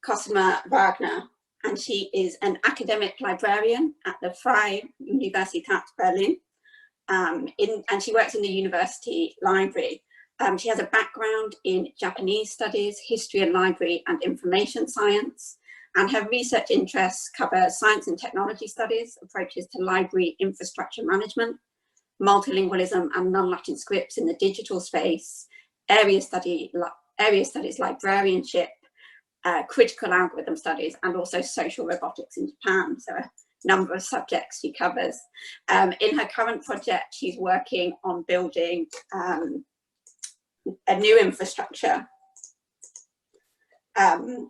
Cosima Wagner, and she is an academic librarian at the Freie Universität Berlin, and she works in the university library. She has a background in Japanese studies, history and library and information science, and her research interests cover science and technology studies, approaches to library infrastructure management, multilingualism and non-Latin scripts in the digital space, area studies librarianship, critical algorithm studies, and also social robotics in Japan. So a number of subjects she covers. In her current project, she's working on building a new infrastructure.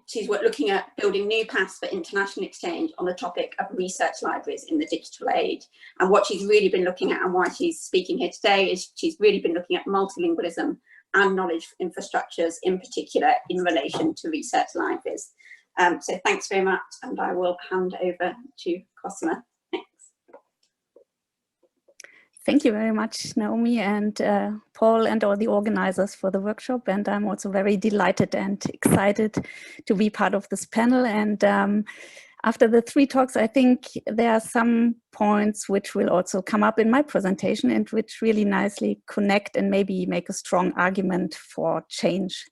She's looking at building new paths for international exchange on the topic of research libraries in the digital age. And what she's really been looking at, and why she's speaking here today, is she's really been looking at multilingualism and knowledge infrastructures, in particular in relation to research libraries. So thanks very much, and I will hand over to Cosima. Thanks. Thank you very much, Naomi, and Paul and all the organizers for the workshop. And I'm also very delighted and excited to be part of this panel. And after the three talks, I think there are some points which will also come up in my presentation and which really nicely connect and maybe make a strong argument for change.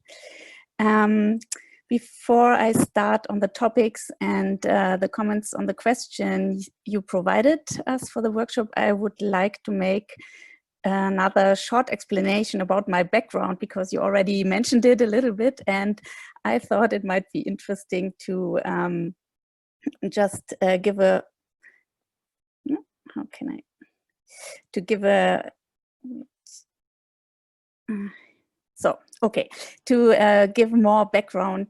Before I start on the topics and the comments on the question you provided us for the workshop, I would like to make another short explanation about my background, because you already mentioned it a little bit, and I thought it might be interesting to just give a, how can I, to give a, to give more background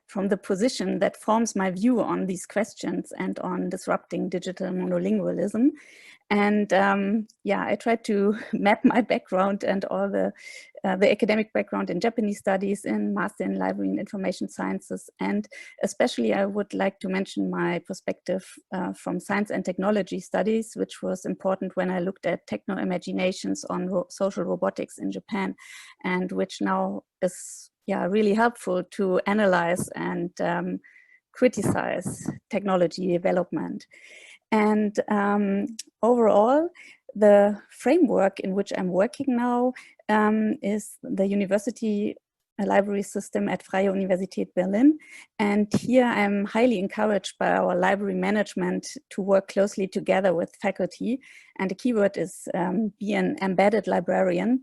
from the position that forms my view on these questions and on disrupting digital monolingualism. And yeah, I tried to map my background and all the academic background in Japanese studies, in master in library and information sciences. And especially I would like to mention my perspective from science and technology studies, which was important when I looked at techno-imaginations on social robotics in Japan, and which now is really helpful to analyze and criticize technology development. And overall, the framework in which I'm working now is the university library system at Freie Universität Berlin. And here I'm highly encouraged by our library management to work closely together with faculty. And the keyword is be an embedded librarian.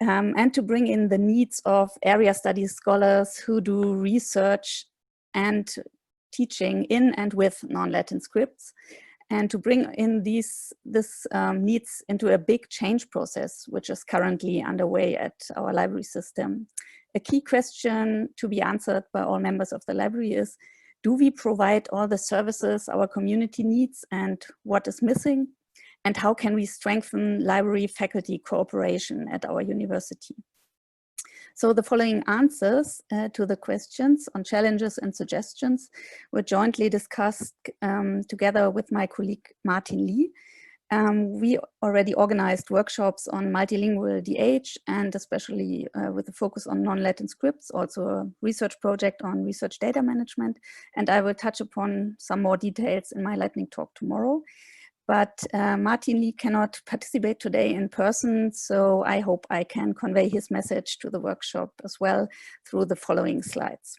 And to bring in the needs of area studies scholars who do research and teaching in and with non-Latin scripts, and to bring in this needs into a big change process, which is currently underway at our library system. A key question to be answered by all members of the library is, do we provide all the services our community needs, and what is missing? And how can we strengthen library faculty cooperation at our university? So the following answers to the questions on challenges and suggestions were jointly discussed together with my colleague Martin Lee. We already organized workshops on multilingual DH, and especially with a focus on non-Latin scripts, also a research project on research data management. And I will touch upon some more details in my lightning talk tomorrow. But Martin Lee cannot participate today in person, so I hope I can convey his message to the workshop as well through the following slides.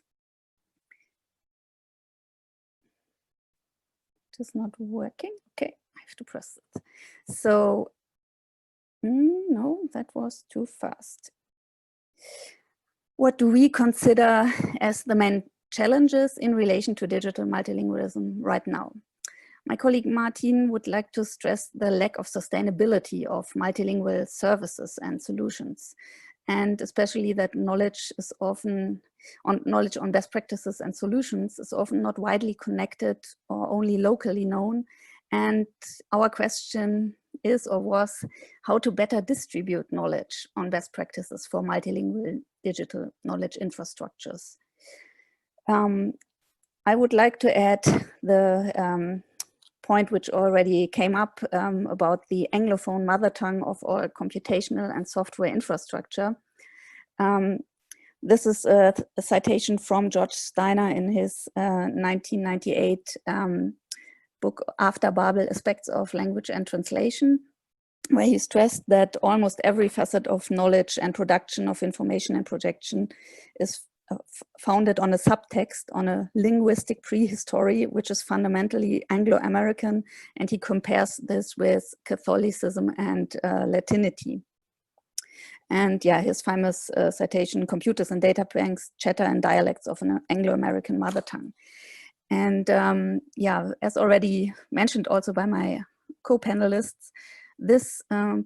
It is not working. Okay, I have to press it. So, no, that was too fast. What do we consider as the main challenges in relation to digital multilingualism right now? My colleague Martin would like to stress the lack of sustainability of multilingual services and solutions, and especially that knowledge on best practices and solutions is often not widely connected or only locally known. And our question is or was how to better distribute knowledge on best practices for multilingual digital knowledge infrastructures. I would like to add the point which already came up about the Anglophone mother tongue of all computational and software infrastructure. This is a citation from George Steiner in his 1998 book, After Babel, Aspects of Language and Translation, where he stressed that almost every facet of knowledge and production of information and projection is founded on a subtext, on a linguistic prehistory, which is fundamentally Anglo-American, and he compares this with Catholicism and Latinity. And yeah, his famous citation, computers and data banks, chatter and dialects of an Anglo-American mother tongue. And yeah, as already mentioned also by my co-panelists, this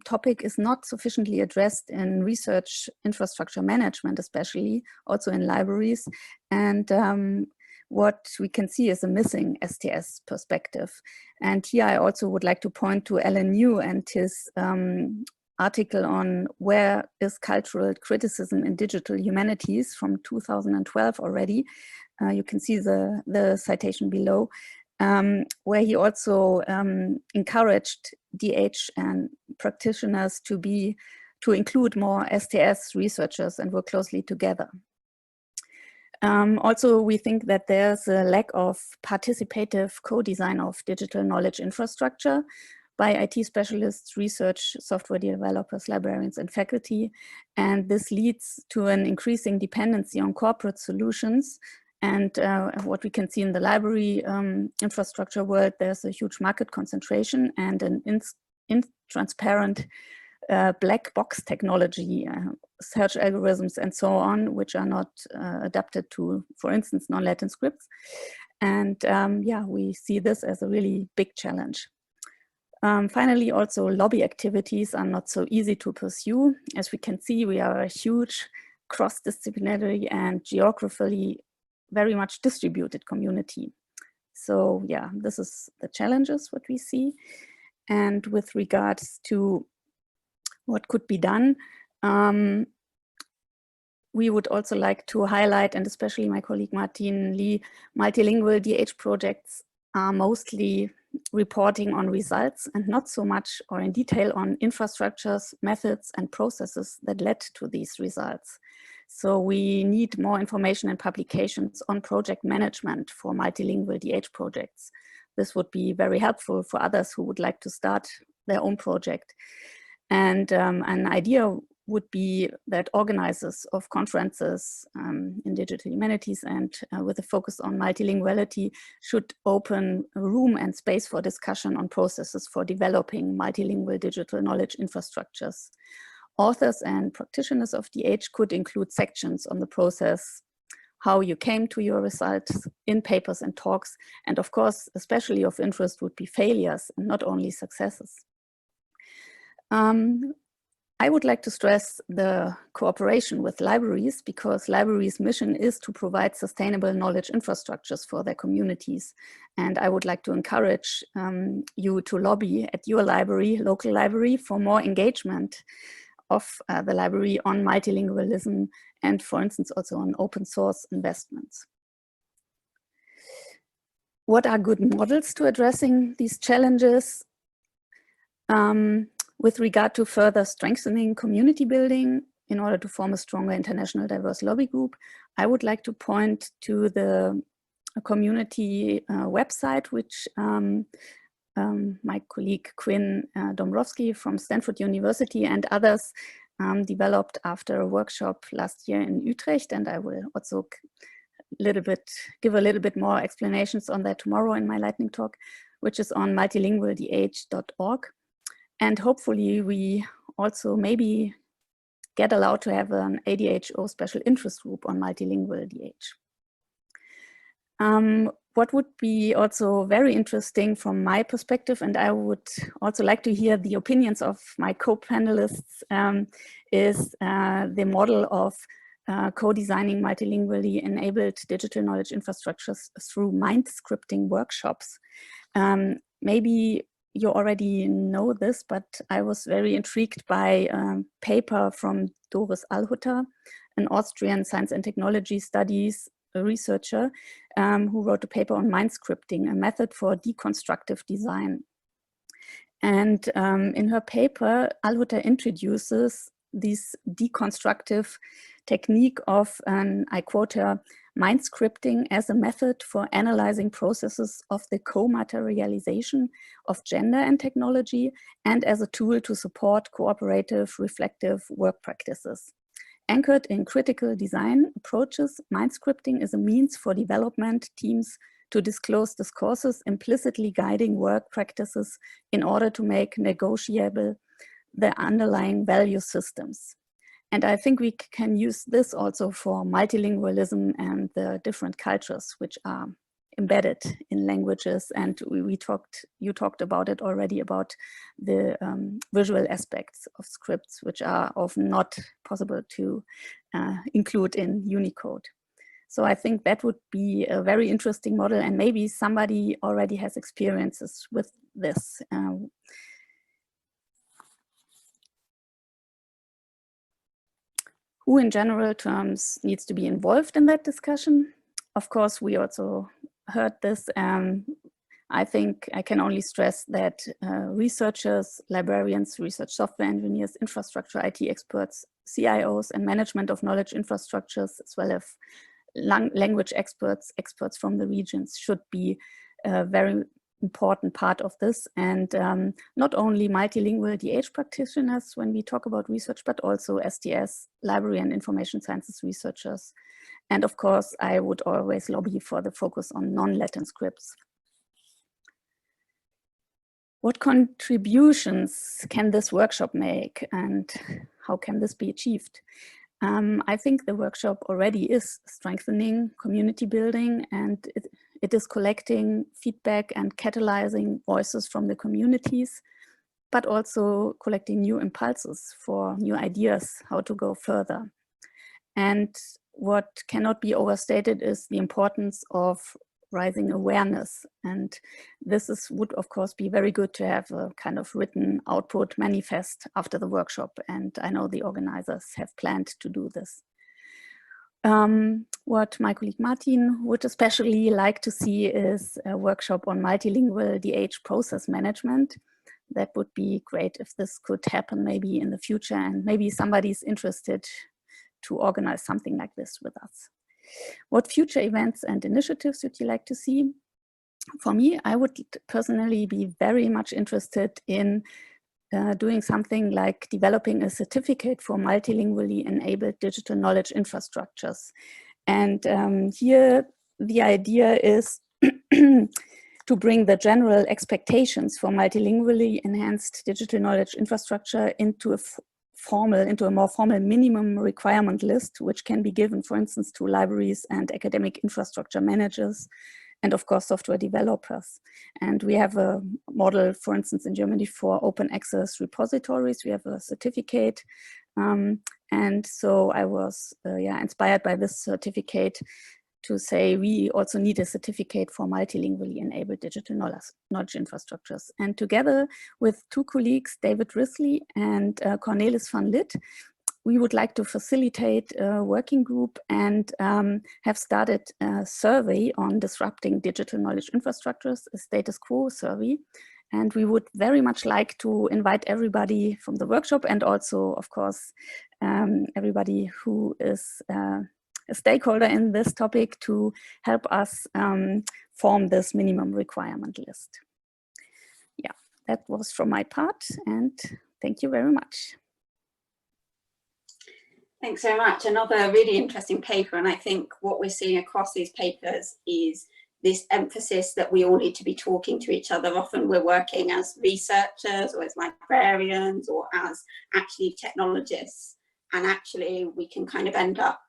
topic is not sufficiently addressed in research infrastructure management, especially also in libraries. And what we can see is a missing STS perspective. And here I also would like to point to Alan New and his article on where is cultural criticism in digital humanities from 2012 already. You can see the citation below, where he also encouraged DH and practitioners to include more STS researchers and work closely together. Also, we think that there's a lack of participative co-design of digital knowledge infrastructure by IT specialists, research, software developers, librarians, and faculty. And this leads to an increasing dependency on corporate solutions. And what we can see in the library infrastructure world, there's a huge market concentration and an intransparent black box technology, search algorithms and so on, which are not adapted to, for instance, non-Latin scripts. And yeah, we see this as a really big challenge. Finally, also lobby activities are not so easy to pursue. As we can see, we are a huge cross-disciplinary and geographically very much distributed community. So yeah, this is the challenges what we see. And with regards to what could be done, we would also like to highlight, and especially my colleague Martin Lee, multilingual DH projects are mostly reporting on results and not so much or in detail on infrastructures, methods, and processes that led to these results. So we need more information and publications on project management for multilingual DH projects. This would be very helpful for others who would like to start their own project. And an idea would be that organizers of conferences in digital humanities and with a focus on multilinguality should open a room and space for discussion on processes for developing multilingual digital knowledge infrastructures. Authors and practitioners of DH could include sections on the process, how you came to your results in papers and talks, and of course, especially of interest would be failures and not only successes. I would like to stress the cooperation with libraries, because libraries' mission is to provide sustainable knowledge infrastructures for their communities. And I would like to encourage you to lobby at your library, local library, for more engagement of the library on multilingualism and, for instance, also on open source investments. What are good models to addressing these challenges? With regard to further strengthening community building in order to form a stronger international diverse lobby group, I would like to point to the community website, which my colleague Quinn Dombrowski from Stanford University and others developed after a workshop last year in Utrecht. And I will also give a little bit more explanations on that tomorrow in my lightning talk, which is on multilingualdh.org. And hopefully we also maybe get allowed to have an ADHO special interest group on multilingual DH. What would be also very interesting from my perspective, and I would also like to hear the opinions of my co-panelists, is the model of co-designing multilingually enabled digital knowledge infrastructures through mind scripting workshops. Maybe you already know this, but I was very intrigued by a paper from Doris Alhutter, an Austrian science and technology studies researcher who wrote a paper on mind scripting, a method for deconstructive design. And in her paper, Alhutter introduces this deconstructive technique of an, I quote her, mind scripting as a method for analyzing processes of the co-materialization of gender and technology, and as a tool to support cooperative, reflective work practices. Anchored in critical design approaches, mind scripting is a means for development teams to disclose discourses implicitly guiding work practices in order to make negotiable the underlying value systems. And I think we can use this also for multilingualism and the different cultures which are embedded in languages. And you talked about it already, about the visual aspects of scripts, which are often not possible to include in Unicode. So I think that would be a very interesting model, and maybe somebody already has experiences with this. Who in general terms needs to be involved in that discussion? Of course, we also heard this. I think I can only stress that researchers, librarians, research software engineers, infrastructure IT experts, CIOs, and management of knowledge infrastructures, as well as language experts, experts from the regions, should be a very important part of this. And not only multilingual DH practitioners when we talk about research, but also STS, library and information sciences researchers. And of course, I would always lobby for the focus on non-Latin scripts. What contributions can this workshop make, and how can this be achieved? I think the workshop already is strengthening community building, and it is collecting feedback and catalyzing voices from the communities, but also collecting new impulses for new ideas, how to go further. And what cannot be overstated is the importance of rising awareness. And this would of course be very good to have a kind of written output manifest after the workshop. And I know the organizers have planned to do this. What my colleague Martin would especially like to see is a workshop on multilingual DH process management. That would be great if this could happen maybe in the future, and maybe somebody's interested to organize something like this with us. What future events and initiatives would you like to see? For me, I would personally be very much interested in doing something like developing a certificate for multilingually enabled digital knowledge infrastructures. And here the idea is to bring the general expectations for multilingually enhanced digital knowledge infrastructure into a more formal minimum requirement list, which can be given, for instance, to libraries and academic infrastructure managers, and of course, software developers. And we have a model, for instance, in Germany for open access repositories. We have a certificate. And so I was inspired by this certificate to say we also need a certificate for multilingually enabled digital knowledge infrastructures. And together with two colleagues, David Risley and Cornelis van Lith, we would like to facilitate a working group and have started a survey on disrupting digital knowledge infrastructures, a status quo survey. And we would very much like to invite everybody from the workshop, and also, of course, everybody who is a stakeholder in this topic, to help us form this minimum requirement list. Yeah, that was from my part, and thank you very much. Thanks so much. Another really interesting paper, and I think what we're seeing across these papers is this emphasis that we all need to be talking to each other. Often we're working as researchers or as librarians or as actually technologists, and actually we can kind of end up,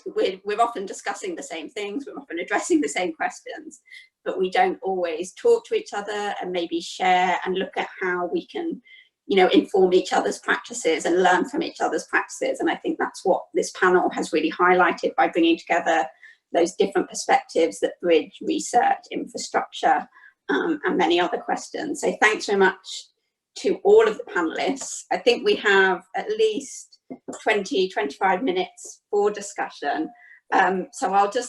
we're often discussing the same things, we're often addressing the same questions, but we don't always talk to each other and maybe share and look at how we can, you know, inform each other's practices and learn from each other's practices. And I think that's what this panel has really highlighted by bringing together those different perspectives that bridge research, infrastructure, and many other questions. So thanks very much to all of the panelists. I think we have at least 20, 25 minutes for discussion. So I'll just say